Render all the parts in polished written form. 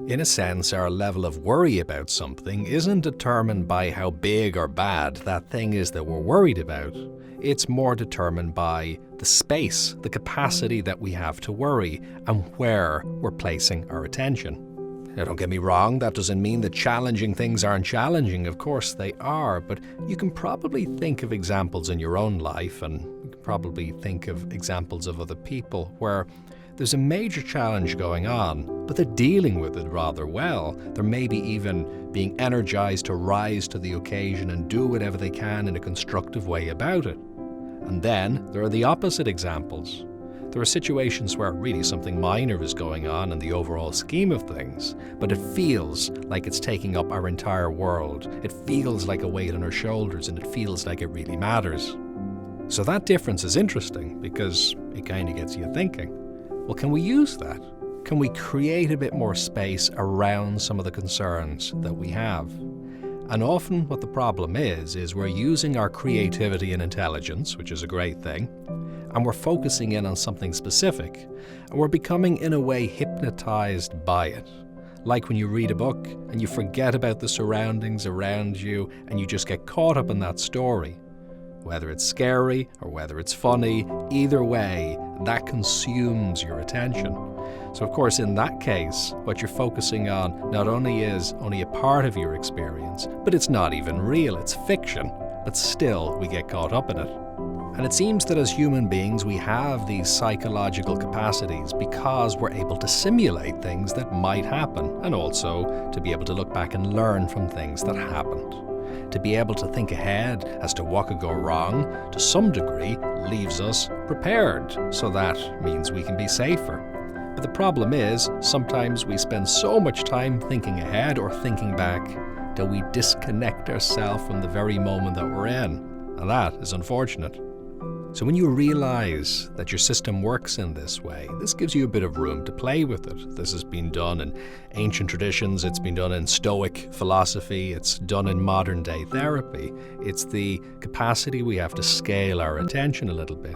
In a sense, our level of worry about something isn't determined by how big or bad that thing is that we're worried about. It's more determined by the space, the capacity that we have to worry, and where we're placing our attention. Now, don't get me wrong, that doesn't mean that challenging things aren't challenging. Of course they are, but you can probably think of examples in your own life, and you can probably think of examples of other people where there's a major challenge going on, but they're dealing with it rather well. They're maybe even being energized to rise to the occasion and do whatever they can in a constructive way about it. And then there are the opposite examples. There are situations where really something minor is going on in the overall scheme of things, but it feels like it's taking up our entire world. It feels like a weight on our shoulders, and it feels like it really matters. So that difference is interesting because it kind of gets you thinking. Well, can we use that? Can we create a bit more space around some of the concerns that we have? And often what the problem is we're using our creativity and intelligence, which is a great thing, and we're focusing in on something specific, and we're becoming, in a way, hypnotized by it. Like when you read a book and you forget about the surroundings around you and you just get caught up in that story. Whether it's scary or whether it's funny, either way, that consumes your attention. So of course, in that case, what you're focusing on not only is only a part of your experience, but it's not even real, it's fiction. But still, we get caught up in it. And it seems that as human beings, we have these psychological capacities because we're able to simulate things that might happen, and also to be able to look back and learn from things that happened. To be able to think ahead as to what could go wrong, to some degree, leaves us prepared, so that means we can be safer. But the problem is, sometimes we spend so much time thinking ahead or thinking back that we disconnect ourselves from the very moment that we're in, and that is unfortunate. So when you realize that your system works in this way, this gives you a bit of room to play with it. This has been done in ancient traditions, it's been done in Stoic philosophy, it's done in modern day therapy. It's the capacity we have to scale our attention a little bit.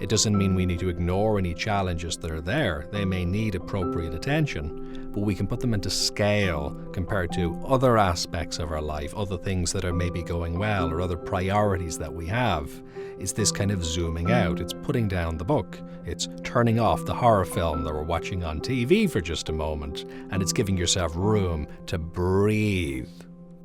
It doesn't mean we need to ignore any challenges that are there. They may need appropriate attention, but we can put them into scale compared to other aspects of our life, other things that are maybe going well, or other priorities that we have. It's this kind of zooming out. It's putting down the book. It's turning off the horror film that we're watching on TV for just a moment, and it's giving yourself room to breathe.